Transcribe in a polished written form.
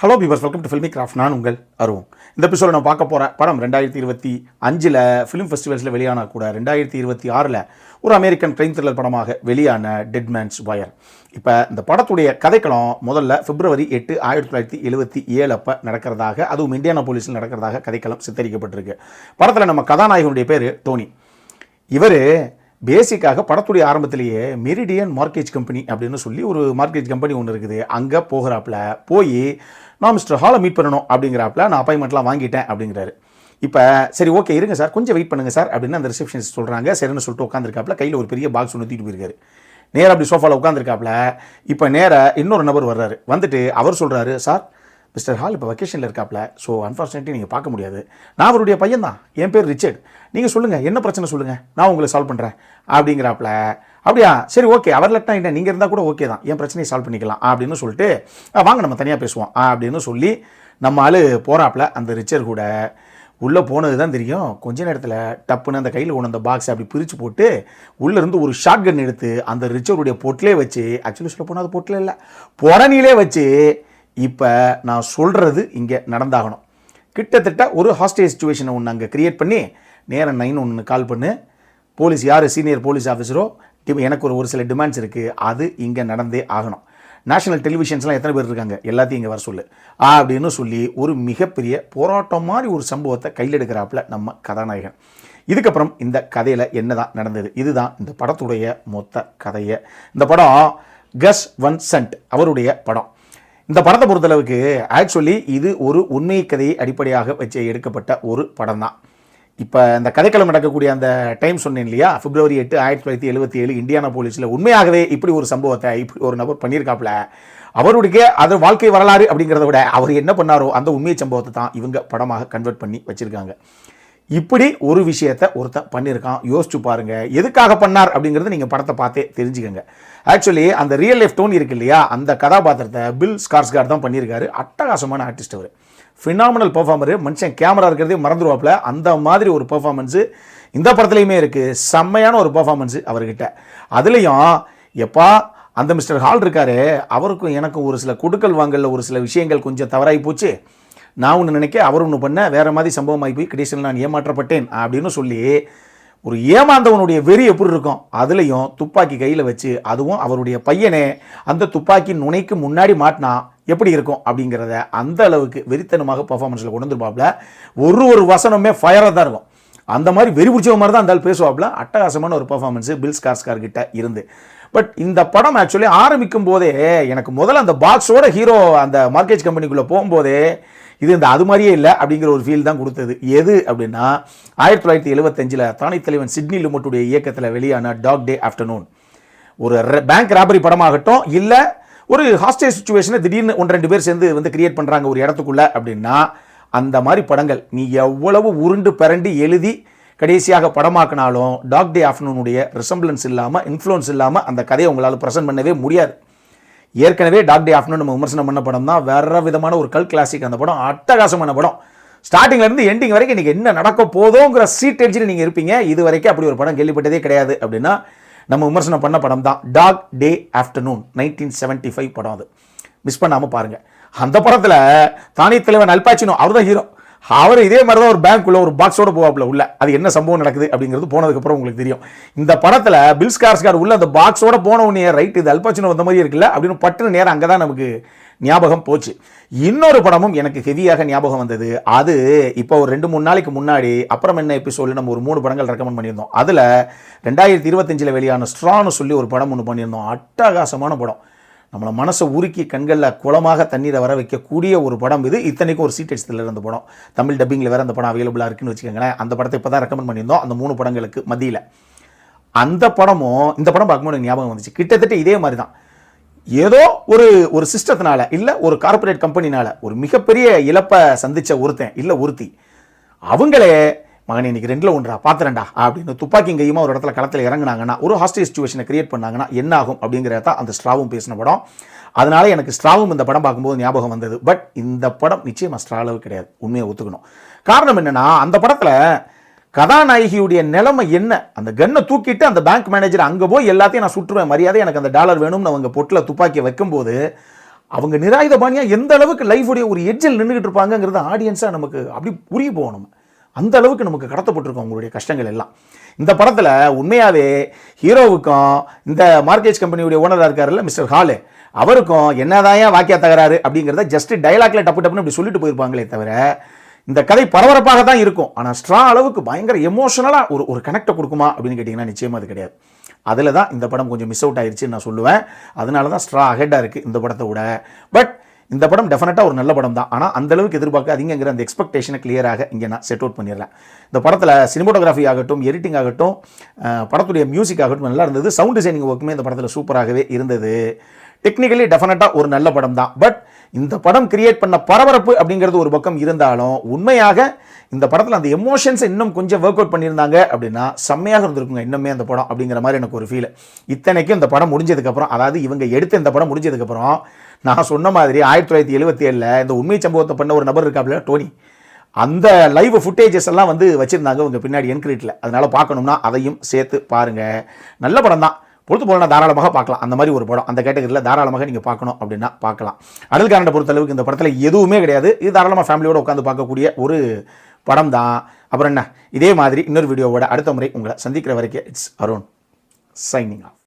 Hello beavers, welcome to filmi craft. நான் உங்கள் அருண். இந்த எபிசோட நான் பார்க்க போகிற படம் 2025 ஃபிலிம் ஃபெஸ்டிவல்ஸில் வெளியான கூட 2026 ஒரு அமெரிக்கன் கிரைம் த்ரில்லர் படமாக வெளியான டெட் மேன்ஸ் வயர். இப்போ இந்த படத்துடைய கதைக்களம் முதல்ல February 8, 1977 அப்போ நடக்கிறதாக, அதுவும் இந்தியானா போலீஸில் நடக்கிறதாக கதைக்களம் சித்தரிக்கப்பட்டிருக்கு. படத்தில் நம்ம கதாநாயகனுடைய பேர் டோனி. இவர் பேசிக்காக படத்துடைய ஆரம்பத்திலேயே மெரிடியன் மார்க்கேஜ் கம்பெனி அப்படின்னு சொல்லி ஒரு மார்க்கேஜ் கம்பெனி ஒன்று இருக்குது. அங்கே போகிறாப்புல போய் நான் மிஸ்டர் ஹாலை மீட் பண்ணணும் அப்படிங்கிறாப்புல. நான் அப்பாயின்மெண்ட்லாம் வாங்கிட்டேன் அப்படிங்கிறாரு. இப்போ சரி ஓகே இருங்க சார், கொஞ்சம் வெயிட் பண்ணுங்கள் சார் அப்படின்னு அந்த ரிசப்ஷனிஸ்ட் சொல்கிறாங்க. சரின்னு சொல்லிட்டு உட்காந்துருக்காப்புல. கையில் ஒரு பெரிய பாக்ஸ் ஒன்று தூக்கிட்டு போயிருக்காரு. நேராக அப்படி சோஃபாவில் உட்காந்துருக்காப்புல. இப்போ நேராக இன்னொரு நபர் வர்றாரு. வந்துட்டு அவர் சொல்கிறாரு, சார் மிஸ்டர் ஹால் இப்போ வெக்கேஷனில் இருக்காப்புல, ஸோ அன்ஃபார்ச்சுனேட்லி நீங்கள் பார்க்க முடியாது. நான் அவருடைய பையன் தான், என் பேர் ரிச்சர்ட். நீங்கள் சொல்லுங்கள், என்ன பிரச்சனை சொல்லுங்கள், நான் உங்களை சால்வ் பண்ணுறேன் அப்படிங்கிறாப்புல. அப்படியா, சரி ஓகே, அவர் லெட்டா இல்லை, நீங்கள் இருந்தால் கூட ஓகே தான், என் பிரச்சனையை சால்வ் பண்ணிக்கலாம் அப்படின்னு சொல்லிட்டு வாங்க நம்ம தனியாக பேசுவோம் அப்படின்னு சொல்லி நம்ம ஆள் போகிறாப்புல. அந்த ரிச்சர் கூட உள்ளே போனது தான் தெரியும். கொஞ்ச நேரத்தில் டப்புன்னு அந்த கையில் கொண்டு அந்த பாக்ஸை அப்படி பிரித்து போட்டு உள்ளேருந்து ஒரு ஷார்ட் கன் எடுத்து அந்த ரிச்சருடைய பொட்டிலே வச்சு, ஆக்சுவலி சொல்ல போனால் அது பொட்டிலே இல்லை, புறணிலே வச்சு, இப்போ நான் சொல்கிறது இங்கே நடந்தாகணும். கிட்டத்தட்ட ஒரு ஹாஸ்டேஜ் சிச்சுவேஷனை ஒன்று அங்கே க்ரியேட் பண்ணி நேரம் 911 கால் பண்ணு. போலீஸ் யார் சீனியர் போலீஸ் ஆஃபீஸரோ, எனக்கு ஒரு சில டிமாண்ட்ஸ் இருக்குது, அது இங்கே நடந்தே ஆகணும். நேஷனல் டெலிவிஷன்ஸ்லாம் எத்தனை பேர் இருக்காங்க, எல்லாத்தையும் இங்கே வர சொல்லு அப்படின்னு சொல்லி ஒரு மிகப்பெரிய போராட்டம் மாதிரி ஒரு சம்பவத்தை கையில் எடுக்கிறாப்புல நம்ம கதாநாயகன். இதுக்கப்புறம் இந்த கதையில் என்ன தான் நடந்தது, இதுதான் இந்த படத்துடைய மொத்த கதையை. இந்த படம் கஸ் வன் சண்ட் அவருடைய படம். இந்த படத்தை பொறுத்தளவுக்கு ஆக்சுவலி இது ஒரு உண்மை கதையை அடிப்படையாக வச்சு எடுக்கப்பட்ட ஒரு படம் தான். இப்போ இந்த கதைக்களம் நடக்கக்கூடிய அந்த டைம் சொன்னேன் இல்லையா, February 8, 1977 இந்தியானா போலீஸில் உண்மையாகவே இப்படி ஒரு சம்பவத்தை இப்படி ஒரு நபர் பண்ணியிருக்காப்புல. அவருடைய அது வாழ்க்கை வரலாறு அப்படிங்கிறத விட அவர் என்ன பண்ணாரோ அந்த உண்மை சம்பவத்தை தான் இவங்க படமாக கன்வெர்ட் பண்ணி வச்சுருக்காங்க. இப்படி ஒரு விஷயத்தை ஒருத்தன் பண்ணியிருக்கான். யோசிச்சு பாருங்க, எதுக்காக பண்ணார் அப்படிங்கிறது நீங்கள் படத்தை பார்த்தே தெரிஞ்சுக்கங்க. ஆக்சுவலி அந்த ரியல் லைஃப் டோனி இருக்கு இல்லையா, அந்த கதாபாத்திரத்தை பில் ஸ்கார்ஸ்கார்ட் தான் பண்ணியிருக்காரு. அட்டகாசமான ஆர்டிஸ்ட் அவர், ஃபினாமினல் பெர்ஃபார்மரு. மனுஷன் கேமரா இருக்கிறதே மறந்துடுவாப்பில், அந்த மாதிரி ஒரு பெர்ஃபார்மன்ஸு இந்த படத்துலையுமே இருக்குது. செம்மையான ஒரு பெர்ஃபார்மன்ஸு அவர்கிட்ட. அதுலேயும் எப்பா அந்த மிஸ்டர் ஹால் இருக்காரு, அவருக்கும் எனக்கும் ஒரு சில கொடுக்கல் வாங்கல ஒரு சில விஷயங்கள் கொஞ்சம் தவறாகி போச்சு. நான் ஒன்று நினைக்க, அவர் ஒன்று பண்ண, வேறு மாதிரி சம்பவமாகி போய் கடைசியில் நான் ஏமாற்றப்பட்டேன் அப்படின்னு சொல்லி ஒரு ஏமாந்தவனுடைய வெறி எப்படி இருக்கும். அதுலேயும் துப்பாக்கி கையில் வச்சு, அதுவும் அவருடைய பையனே அந்த துப்பாக்கி நுனைக்கு முன்னாடி மாட்டினா எப்படி இருக்கும் அப்படிங்கிறத அந்த அளவுக்கு வெறித்தனமாக பர்ஃபார்மன்ஸில் கொண்டு வந்துருப்பாப்புல. ஒரு வசனமே ஃபயராக தான் இருக்கும். அந்த மாதிரி வெறி பிடிச்ச மாதிரி தான் அந்த பேசுவாப்புல. அட்டகாசமான ஒரு பர்ஃபார்மன்ஸு பில் ஸ்கார்ஸ்கார்ட் கிட்ட இருந்து. பட் இந்த படம் ஆக்சுவலி ஆரம்பிக்கும் போதே எனக்கு முதல்ல அந்த பாக்ஸோட ஹீரோ அந்த மார்க்கேஜ் கம்பெனிக்குள்ளே போகும்போதே இது இந்த அது மாதிரியே இல்லை அப்படிங்கிற ஒரு ஃபீல் தான் கொடுத்தது. எது அப்படின்னா 1975 தானே தலைவன் சிட்னி லுமட்டுடைய இயக்கத்தில் வெளியான டாக் டே ஆஃப்டர்நூன். ஒரு பேங்க் ராபரி படமாகட்டும், இல்லை ஒரு ஹாஸ்டேஜ் சிச்சுவேஷனை திடீர்னு 1-2 பேர் சேர்ந்து வந்து கிரியேட் பண்ணுறாங்க ஒரு இடத்துக்குள்ள அப்படின்னா, அந்த மாதிரி படங்கள் நீ எவ்வளவு உருண்டு பிறண்டு எழுதி கடைசியாக படமாக்கினாலும் டாக் டே ஆஃப்டர்நூனுடைய ரிசம்பிளன்ஸ் இல்லாமல், இன்ஃப்ளூயன்ஸ் இல்லாமல் அந்த கதையை உங்களால் ப்ரெசென்ட் பண்ணவே முடியாது. ஏற்கனவே டாக் டே ஆஃப்டர்நூன் நம்ம விமர்சனம் பண்ண படம் தான், வேற விதமான ஒரு கல் கிளாசிக். அந்த படம் அட்டகாசமான படம். ஸ்டார்டிங்லேருந்து எண்டிங் வரைக்கும் இன்றைக்கி என்ன நடக்க போதோங்கிற சீட் எட்ஜில் நீங்கள் இருப்பீங்க. இது வரைக்கும் அப்படி ஒரு படம் கேள்விப்பட்டதே கிடையாது. அப்படின்னா நம்ம விமர்சனம் பண்ண படம் தான் டாக் டே ஆஃப்டர்நூன், 1975 படம். அது மிஸ் பண்ணாமல் பாருங்கள். அந்த படத்தில் தானே தலைவன் அல் பாச்சினோ அவர் தான் ஹீரோ. அவர் இதே மாதிரி தான் ஒரு பேங்க்குள்ள ஒரு பாக்ஸோட போவாப்புல உள்ள. அது என்ன சம்பவம் நடக்குது அப்படிங்கிறது போனதுக்கப்புறம் உங்களுக்கு தெரியும். இந்த படத்தில் பில் ஸ்கார்ஸ்கார்ட் உள்ள அந்த பாக்ஸோட போன உடனே ரைட் இது அல் பாச்சினோ வந்த மாதிரி இருக்குல்ல அப்படின்னு பட்டுன்னு நேரம் அங்கே தான் நமக்கு ஞாபகம் போச்சு. இன்னொரு படமும் எனக்கு ஹெவியாக ஞாபகம் வந்தது. அது இப்போ ஒரு 2-3 நாளைக்கு முன்னாடி அப்புறம் என்ன எபிசோடு நம்ம ஒரு 3 படங்கள் ரெக்கமெண்ட் பண்ணியிருந்தோம். அதில் 2025 வெளியான ஸ்ட்ரான்னு சொல்லி ஒரு படம் ஒன்று பண்ணியிருந்தோம். அட்டகாசமான படம், நம்மளை மனசை உருக்கி கண்களில் குளமாக தண்ணீரை வர வைக்கக்கூடிய ஒரு படம் இது. இத்தனைக்கும் ஒரு சீட் எட்ஸில் இருந்த படம், தமிழ் டப்பிங்கில் வேறு அந்த படம் அவைலபிளாக இருக்குன்னு வச்சுக்கோங்களேன். அந்த படத்தை இப்போ தான் ரெக்கமெண்ட் பண்ணியிருந்தோம் அந்த 3 படங்களுக்கு மத்தியில். அந்த படமும் இந்த படம் பார்க்கும்போது ஞாபகம் வந்துச்சு. கிட்டத்தட்ட இதே மாதிரி தான். ஏதோ ஒரு சிஸ்டத்தினால இல்லை ஒரு கார்பரேட் கம்பெனினால ஒரு மிகப்பெரிய இழப்பை சந்தித்த ஒருத்தன் இல்லை ஒருத்தி, அவங்களே மகனே இன்னைக்கு 2ல் 1 பார்த்துறேன்டா அப்படின்னு துப்பாக்கி கையுமா ஒரு இடத்துல களத்தில் இறங்கினாங்கன்னா, ஒரு ஹாஸ்டேஜ் சிச்சுவேஷனை கிரியேட் பண்ணாங்கன்னா என்ன ஆகும் அப்படிங்கிறத தான் அந்த ஸ்ட்ராவும் பேசின படம். அதனால எனக்கு ஸ்ட்ராவும் இந்த படம் பார்க்கும்போது ஞாபகம் வந்தது. பட் இந்த படம் நிச்சயமாக ஸ்ட்ராலவு கிடையாது, உண்மையை ஒத்துக்கணும். காரணம் என்னன்னா, அந்த படத்தில் கதாநாயகியுடைய நிலைமை என்ன, அந்த கன்னை தூக்கிட்டு அந்த பேங்க் மேனேஜர் அங்கே போய் எல்லாத்தையும் நான் சுற்றுவேன், மரியாதை எனக்கு அந்த டாலர் வேணும்னு அவங்க பொட்டில் துப்பாக்கியை வைக்கும்போது அவங்க நிராயுதபாணியாக எந்த அளவுக்கு லைஃபுடைய ஒரு எட்ஜில் நின்றுக்கிட்டு இருப்பாங்கங்கிறது ஆடியன்ஸாக நமக்கு அப்படி புரிய போவோம். நம்ம அந்த அளவுக்கு நமக்கு கடத்தப்பட்டிருக்கோம் அவங்களுடைய கஷ்டங்கள் எல்லாம். இந்த படத்தில் உண்மையாகவே ஹீரோவுக்கும் இந்த மார்க்கெட் கம்பெனியுடைய ஓனராக இருக்காருல்ல மிஸ்டர் ஹாலு, அவருக்கும் என்னதான் வாக்கியா தகராறு அப்படிங்கிறத ஜஸ்ட் டைலாக்ல டப்பு டப்புன்னு அப்படி சொல்லிட்டு போயிருப்பாங்களே தவிர இந்த கதை பரபரப்பாக தான் இருக்கும். ஆனால் ஸ்ட்ரா அளவுக்கு பயங்கர எமோஷனலாக ஒரு கனெக்டை கொடுக்குமா அப்படின்னு கேட்டிங்கன்னா நிச்சயமாக அது கிடையாது. அதில் தான் இந்த படம் கொஞ்சம் மிஸ் அவுட் ஆயிடுச்சுன்னு நான் சொல்லுவேன். அதனால தான் ஸ்ட்ரா அஹெட்டாக இருக்குது இந்த படத்தை விட. பட் இந்த படம் டெஃபினட்டாக ஒரு நல்ல படம் தான். ஆனால் அந்தளவுக்கு எதிர்பார்க்காதீங்கிற அந்த எக்ஸ்பெக்டேஷனை கிளியராக இங்கே நான் செட் அவுட் பண்ணிடுறேன். இந்த படத்தில் சினிமோட்டோகிராஃபி ஆகட்டும், எடிட்டிங் ஆகட்டும், படத்துடைய மியூசிக் ஆகட்டும் நல்லா இருந்தது. சவுண்ட் டிசைனிங் ஒர்க்குமே இந்த படத்தில் சூப்பராகவே இருந்தது. டெக்னிக்கலி டெஃபினட்டாக ஒரு நல்ல படம் தான். பட் இந்த படம் கிரியேட் பண்ண பரபரப்பு அப்படிங்கிறது ஒரு பக்கம் இருந்தாலும் உண்மையாக இந்த படத்தில் அந்த எமோஷன்ஸை இன்னும் கொஞ்சம் ஒர்க் அவுட் பண்ணியிருந்தாங்க அப்படின்னா செம்மையாக இருந்திருக்குங்க இன்னுமே அந்த படம் அப்படிங்கிற மாதிரி எனக்கு ஒரு ஃபீல். இத்தனைக்கும் இந்த படம் முடிஞ்சதுக்கப்புறம், அதாவது இவங்க எடுத்த இந்த படம் முடிஞ்சதுக்கப்புறம், நான் சொன்ன மாதிரி 1977 இந்த உண்மை சம்பவத்தை பண்ண ஒரு நபர் இருக்காப்புல டோனி, அந்த லைவ் ஃபுட்டேஜஸ் எல்லாம் வந்து வச்சுருந்தாங்க உங்கள் பின்னாடி என்கிரிட்டில். அதனால் பார்க்கணும்னா அதையும் சேர்த்து பாருங்கள். நல்ல படம் தான், பொறுத்து போலனா தாராளமாக பார்க்கலாம். அந்த மாதிரி ஒரு படம் அந்த கேட்டகரியில் தாராளமாக நீங்கள் பார்க்கணும் அப்படின்னா பார்க்கலாம். அடல் காரண்டை பொறுத்தளவுக்கு இந்த படத்தில் எதுவுமே கிடையாது. இது தாராளமாக ஃபேமிலியோடு உட்காந்து பார்க்கக்கூடிய ஒரு படம் தான். அப்புறம் என்ன, இதே மாதிரி இன்னொரு வீடியோவோட அடுத்த முறை உங்களை சந்திக்கிற வரைக்கும் இட்ஸ் அருண் சைனிங் ஆஃப்.